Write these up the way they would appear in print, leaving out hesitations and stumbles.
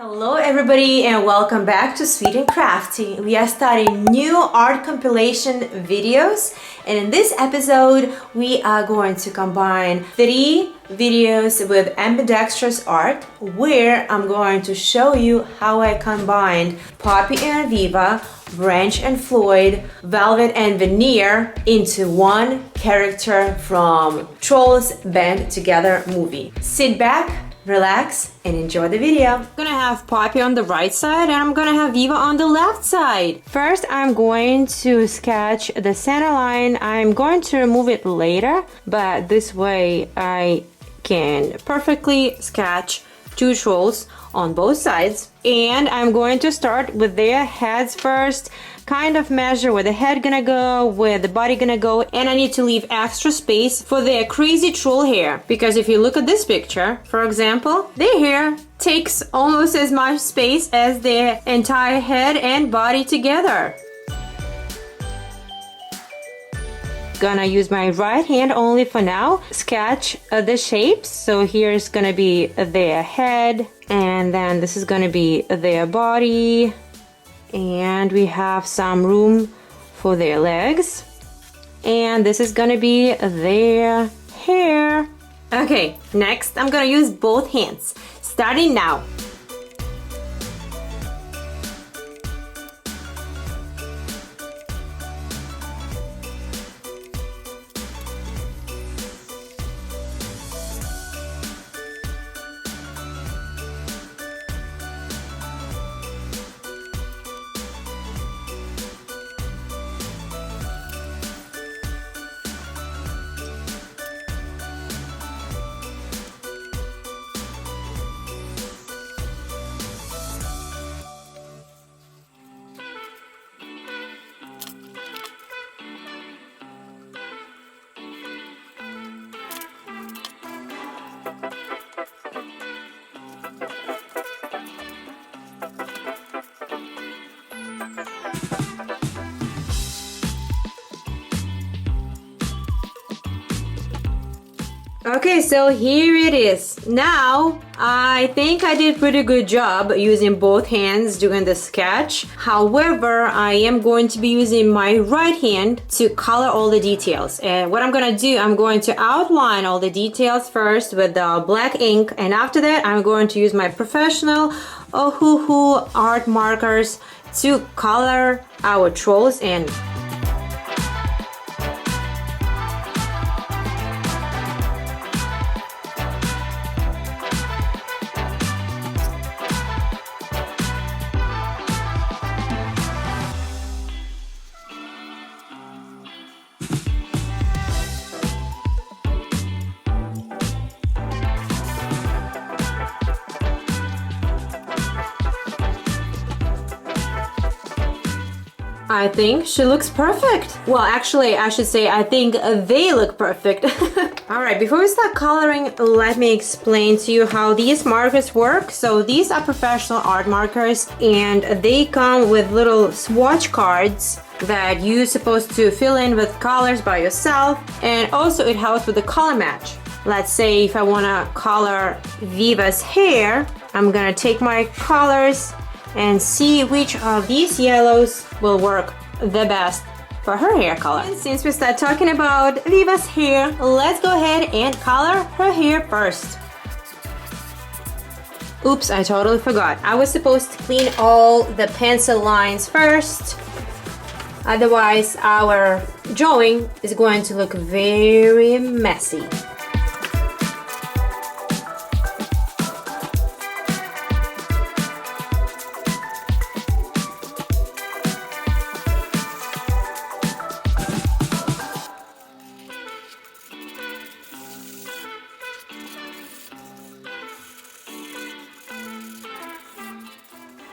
Hello everybody and welcome back to Sweet and Crafty. We are starting new art compilation videos, and in this episode we are going to combine 3 videos with Ambidextrous Art, where I'm going to show you how I combined Poppy and Viva, Branch and Floyd, Velvet and Veneer into one character from Trolls Band Together movie. Sit back, relax, and enjoy the video. I'm gonna have Poppy on the right side and I'm gonna have Viva on the left side. First, I'm going to sketch the center line. I'm going to remove it later, but this way I can perfectly sketch 2 trolls on both sides. And I'm going to start with their heads first, kind of measure where the head gonna go, where the body gonna go, and I need to leave extra space for their crazy troll hair, because if you look at this picture, for example, their hair takes almost as much space as their entire head and body together. Gonna use my right hand only for now, sketch the shapes. So here's gonna be their head, and then this is gonna be their body, and we have some room for their legs, and this is gonna be their hair. Okay, next I'm gonna use both hands, starting now. Okay, so here it is. Now, I think I did pretty good job using both hands doing the sketch. However, I am going to be using my right hand to color all the details. And what I'm gonna do, I'm going to outline all the details first with the black ink, and after that, I'm going to use my professional Ohuhu art markers to color our trolls in. I think she looks perfect. Well, actually, I should say I think they look perfect. Alright, before we start coloring, let me explain to you how these markers work. So these are professional art markers, and they come with little swatch cards that you're supposed to fill in with colors by yourself, and also it helps with the color match. Let's say if I want to color Viva's hair, I'm gonna take my colors and see which of these yellows will work the best for her hair color. And since we start talking about Viva's hair, let's go ahead and color her hair first. Oops, I totally forgot. I was supposed to clean all the pencil lines first. Otherwise, our drawing is going to look very messy.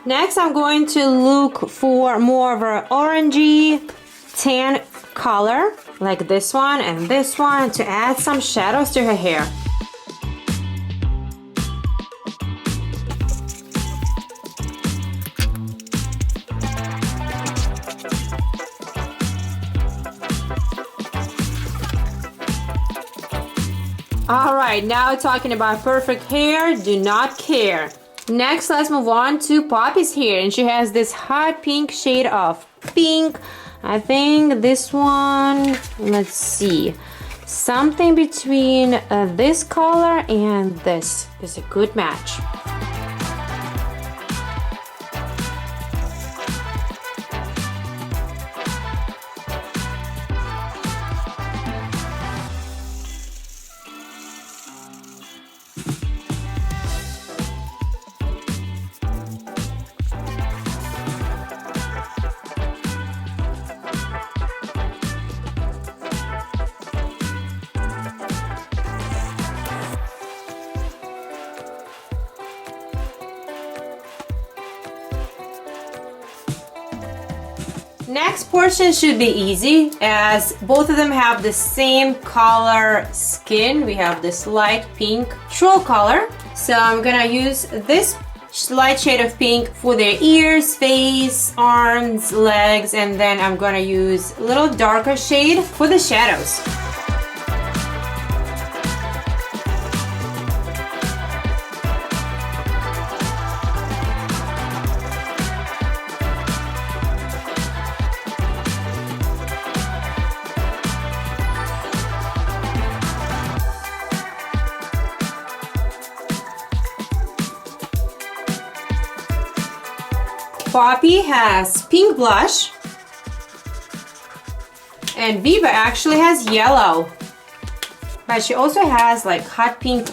Next, I'm going to look for more of an orangey tan color, like this one and this one, to add some shadows to her hair. Alright, now talking about perfect hair, do not care. Next, let's move on to Poppy's hair, and she has this hot pink shade of pink. I think this one, let's see, something between this color and this is a good match. Next portion should be easy as both of them have the same color skin. We have this light pink troll color. So I'm gonna use this light shade of pink for their ears, face, arms, legs, and then I'm gonna use a little darker shade for the shadows. Poppy has pink blush and Viva actually has yellow, but she also has like hot pink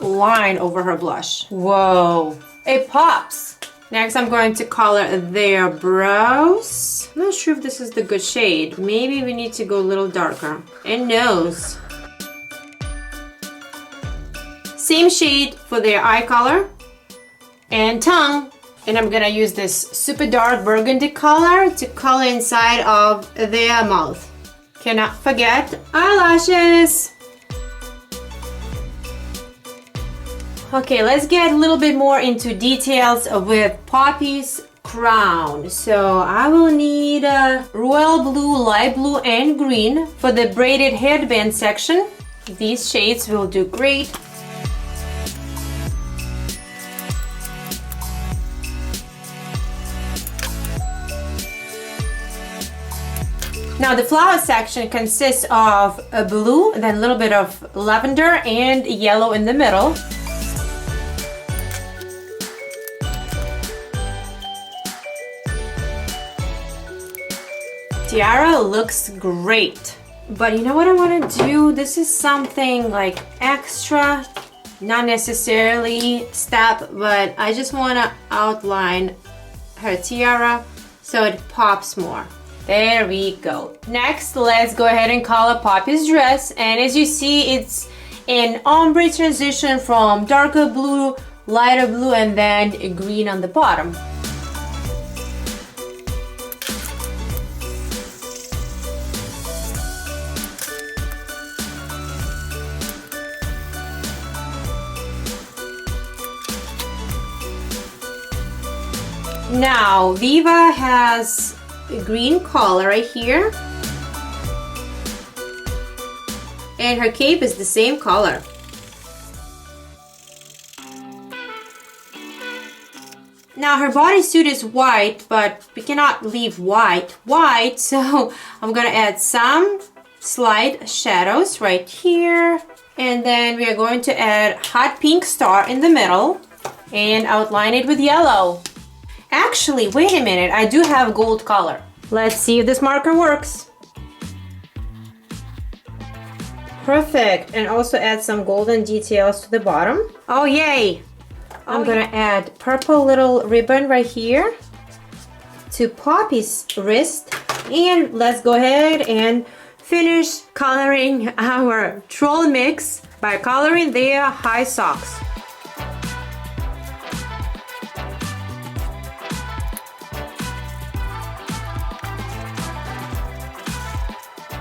line over her blush. Whoa, it pops. Next I'm going to color their brows. I'm not sure if this is the good shade. Maybe we need to go a little darker. And nose. Same shade for their eye color and tongue. And I'm gonna use this super dark burgundy color to color inside of their mouth. Cannot forget eyelashes. Okay, let's get a little bit more into details with Poppy's crown. So I will need royal blue, light blue, and green for the braided headband section. These shades will do great. Now the flower section consists of a blue, then a little bit of lavender and yellow in the middle. Tiara looks great. But you know what I want to do? This is something like extra, not necessarily step, but I just want to outline her tiara so it pops more. There we go. Next, let's go ahead and color Poppy's dress. And as you see, it's an ombre transition from darker blue, lighter blue, and then green on the bottom. Now, Viva has a green collar right here, and her cape is the same color. Now her bodysuit is white, but we cannot leave white, so I'm gonna add some slight shadows right here, and then we are going to add hot pink star in the middle and outline it with yellow. Actually, wait a minute, I do have gold color. Let's see if this marker works. Perfect, and also add some golden details to the bottom. Oh yay! I'm gonna add purple little ribbon right here to Poppy's wrist. And let's go ahead and finish coloring our troll mix by coloring their high socks.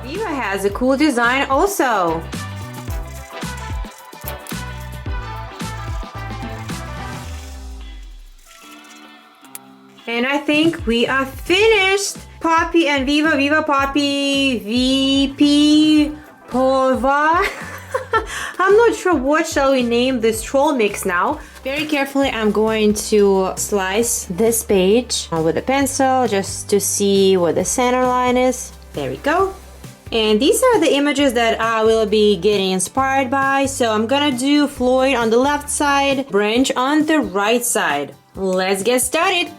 Viva has a cool design also. And I think we are finished. Poppy and Viva, Viva Poppy, VP Pova. I'm not sure what shall we name this troll mix now. Very carefully, I'm going to slice this page with a pencil just to see what the center line is. There we go. And these are the images that I will be getting inspired by. So I'm gonna do Floyd on the left side, Branch on the right side. Let's get started.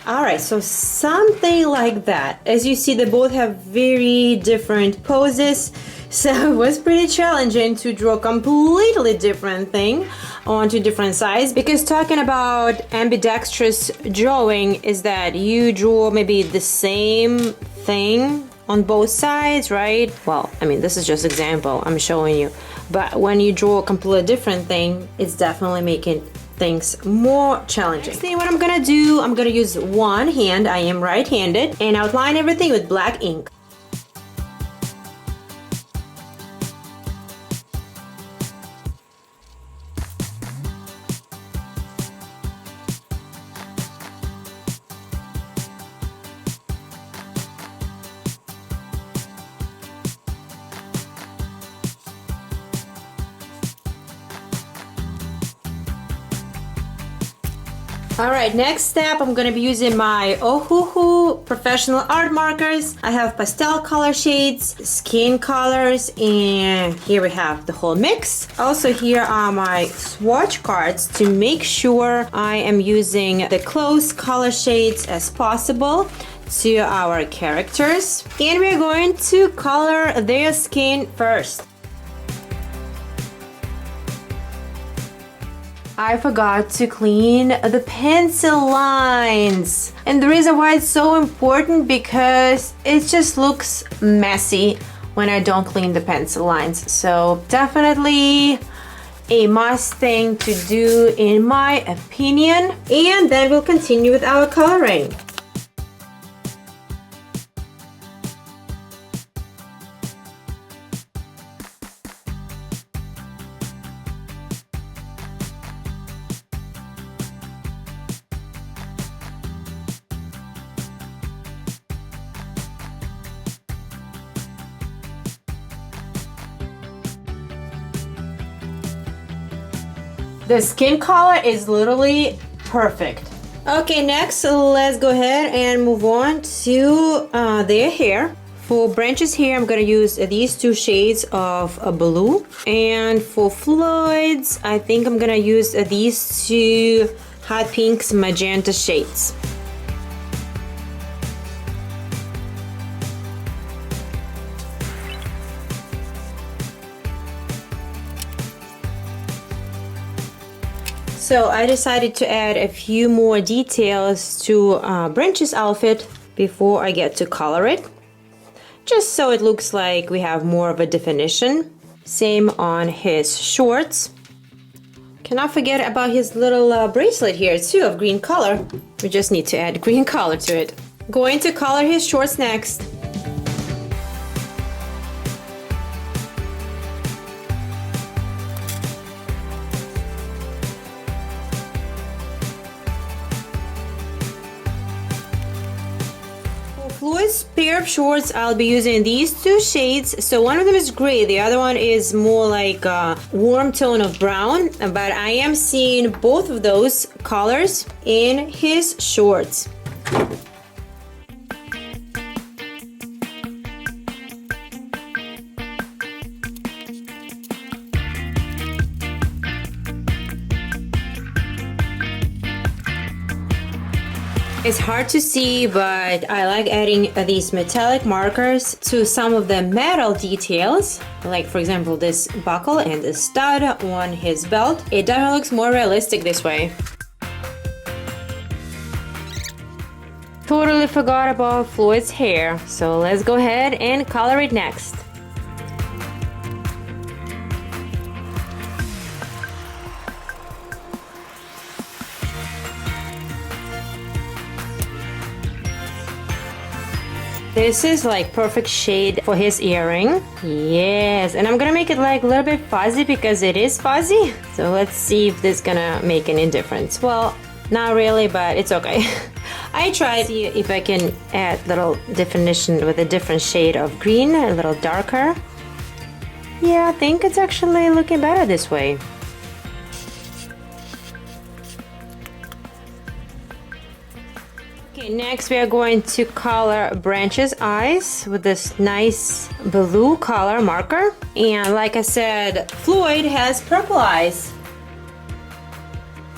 Alright, so something like that. As you see, they both have very different poses, so it was pretty challenging to draw a completely different thing onto different sides, because talking about ambidextrous drawing is that you draw maybe the same thing on both sides, right? Well, I mean, this is just example I'm showing you, but when you draw a completely different thing, it's definitely making things more challenging. Next thing, what I'm gonna do, I'm gonna use one hand, I am right-handed, and outline everything with black ink. Alright, next step, I'm gonna be using my Ohuhu professional art markers. I have pastel color shades, skin colors, and here we have the whole mix. Also, here are my swatch cards to make sure I am using the close color shades as possible to our characters. And we're going to color their skin first. I forgot to clean the pencil lines. And the reason why it's so important, because it just looks messy when I don't clean the pencil lines. So definitely a must thing to do in my opinion. And then we'll continue with our coloring. The skin color is literally perfect. Okay, next let's go ahead and move on to their hair. For Branch's hair, I'm gonna use these two shades of blue. And for Floyd's, I think I'm gonna use these two hot pinks magenta shades. So I decided to add a few more details to Branch's outfit before I get to color it, just so it looks like we have more of a definition. Same on his shorts. Cannot forget about his little bracelet here too of green color. We just need to add green color to it. Going to color his shorts next. this pair of shorts, I'll be using these two shades. So one of them is gray, the other one is more like a warm tone of brown, but I am seeing both of those colors in his shorts. It's hard to see, but I like adding these metallic markers to some of the metal details, like for example this buckle and the stud on his belt. It definitely looks more realistic this way. Totally forgot about Floyd's hair, so let's go ahead and color it next. This is like perfect shade for his earring. Yes, and I'm gonna make it like a little bit fuzzy because it is fuzzy. So let's see if this is gonna make any difference. Well, not really, but it's okay. I tried to see if I can add little definition with a different shade of green, a little darker. Yeah, I think it's actually looking better this way. Okay, next we are going to color Branch's eyes with this nice blue color marker. And like I said, Floyd has purple eyes.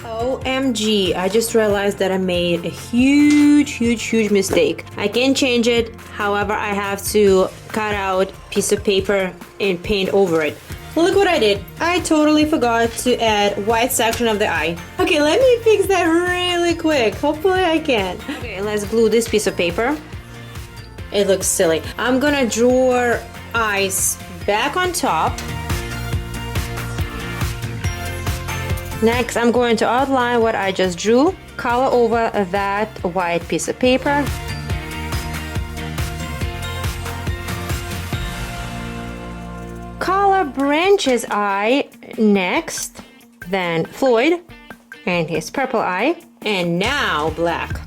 OMG, I just realized that I made a huge mistake. I can change it, however, I have to cut out a piece of paper and paint over it. Look what I did. I totally forgot to add white section of the eye. Okay, let me fix that really quick. Hopefully I can. Okay, let's glue this piece of paper. It looks silly. I'm gonna draw eyes back on top. Next, I'm going to outline what I just drew. Color over that white piece of paper. Color Branch's eye next, then Floyd and his purple eye, and now black.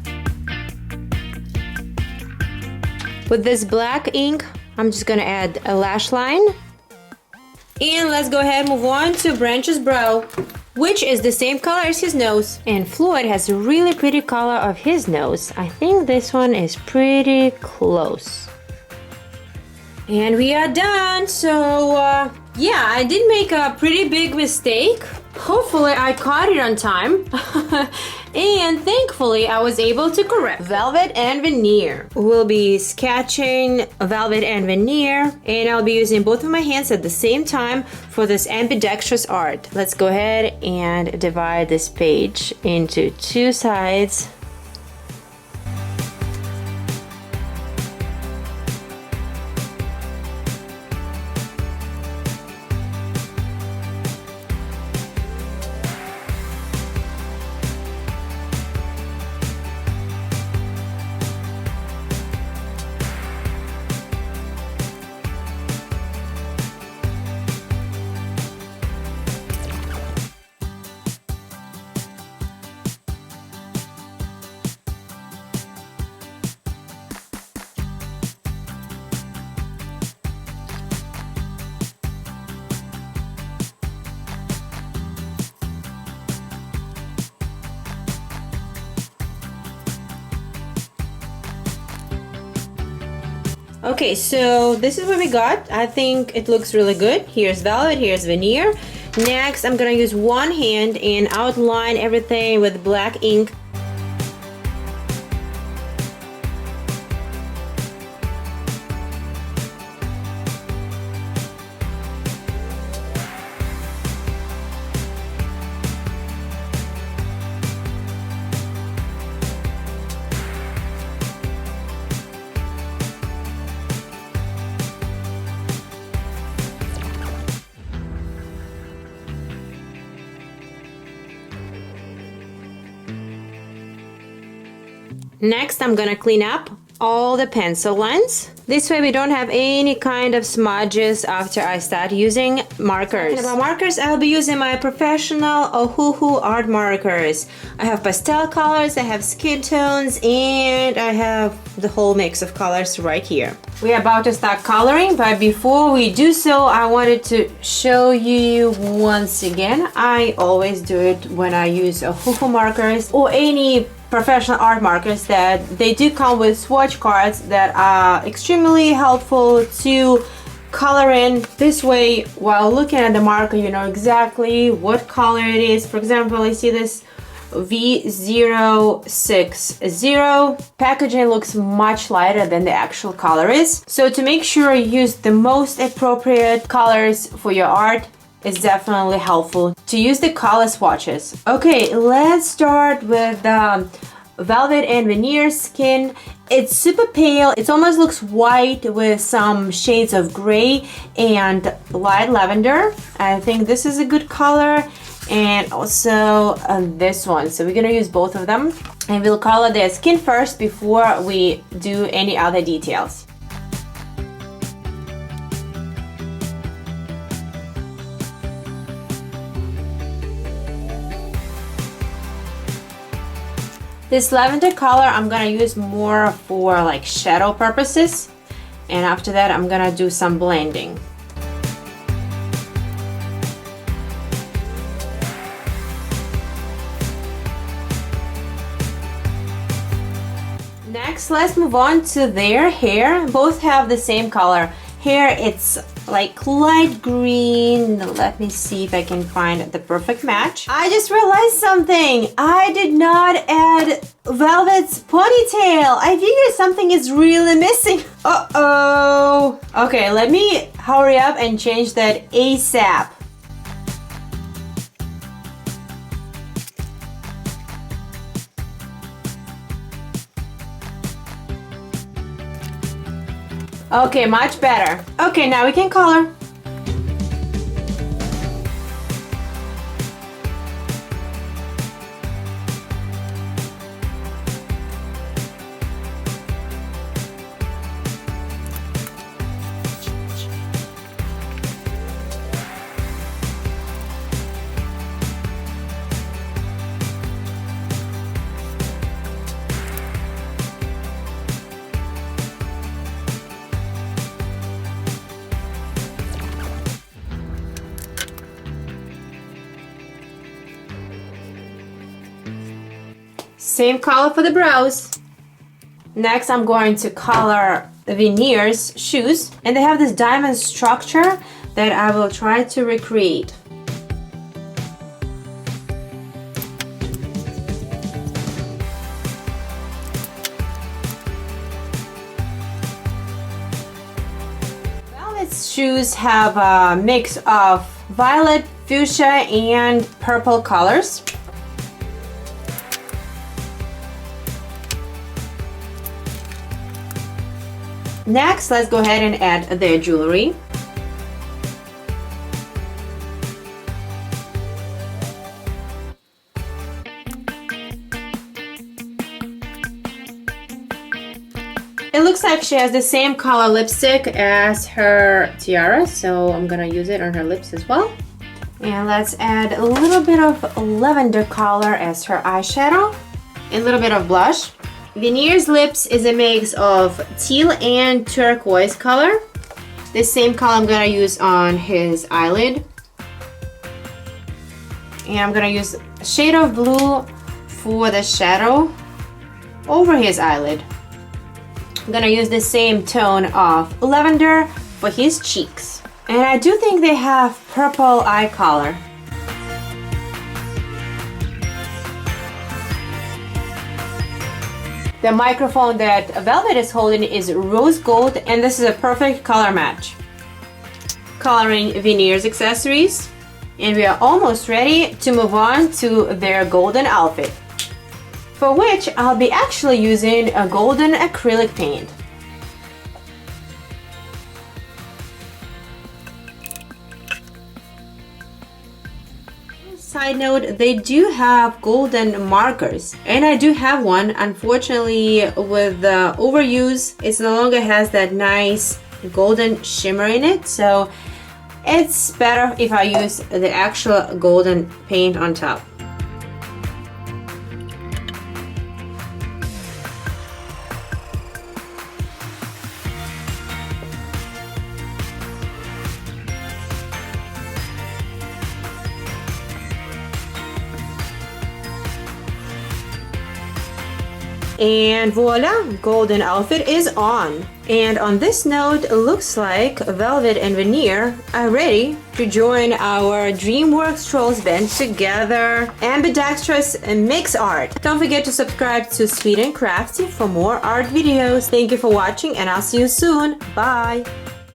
With this black ink, I'm just gonna add a lash line. And let's go ahead and move on to Branch's brow, which is the same color as his nose. And Floyd has a really pretty color of his nose. I think this one is pretty close. And we are done. So yeah, I did make a pretty big mistake. Hopefully I caught it on time. And thankfully I was able to correct. Velvet and Veneer. We'll be sketching Velvet and Veneer, and I'll be using both of my hands at the same time for this Ambidextrous Art. Let's go ahead and divide this page into two sides. Okay, so this is what we got. I think it looks really good. Here's Velvet, here's Veneer. Next, I'm gonna use one hand and outline everything with black ink. Next, I'm gonna clean up all the pencil lines. This way we don't have any kind of smudges after I start using markers. Talking about markers, I'll be using my professional Ohuhu art markers. I have pastel colors, I have skin tones, and I have the whole mix of colors right here. We're about to start coloring, but before we do so, I wanted to show you once again. I always do it when I use Ohuhu markers or any professional art markers, that they do come with swatch cards that are extremely helpful to color in. This way, while looking at the marker, you know exactly what color it is. For example, I see this V060. Packaging looks much lighter than the actual color is. So to make sure you use the most appropriate colors for your art, it's definitely helpful to use the color swatches. Okay, let's start with the Velvet and Veneer skin. It's super pale. It almost looks white with some shades of gray and light lavender. I think this is a good color, and also this one. So we're gonna use both of them, and we'll color their skin first before we do any other details. This lavender color I'm gonna use more for like shadow purposes, and after that I'm gonna do some blending. Next, let's move on to their hair. Both have the same color. Hair, it's like light green. Let me see if I can find the perfect match. I just realized something. I did not add Velvet's ponytail. I figured something is really missing. Uh-oh. Okay, let me hurry up and change that ASAP. Okay, much better. Okay, now we can color. Same color for the brows. Next, I'm going to color Veneer's shoes, and they have this diamond structure that I will try to recreate. Velvet's shoes have a mix of violet, fuchsia, and purple colors. Next, let's go ahead and add their jewelry. It looks like she has the same color lipstick as her tiara, so I'm gonna use it on her lips as well. And let's add a little bit of lavender color as her eyeshadow, and a little bit of blush. Veneer's lips is a mix of teal and turquoise color. The same color I'm gonna use on his eyelid. And I'm gonna use a shade of blue for the shadow over his eyelid. I'm gonna use the same tone of lavender for his cheeks. And I do think they have purple eye color. The microphone that Velvet is holding is rose gold, and this is a perfect color match. Coloring Veneer's accessories, and we are almost ready to move on to their golden outfit, for which I'll be actually using a golden acrylic paint. side note, they do have golden markers, and I do have one. Unfortunately, with the overuse, it no longer has that nice golden shimmer in it, so it's better if I use the actual golden paint on top. And voila, golden outfit is on. And on this note, it looks like Velvet and Veneer are ready to join our DreamWorks Trolls Band Together Ambidextrous Mix Art. Don't forget to subscribe to Sweet and Crafty for more art videos. Thank you for watching, and I'll see you soon. Bye!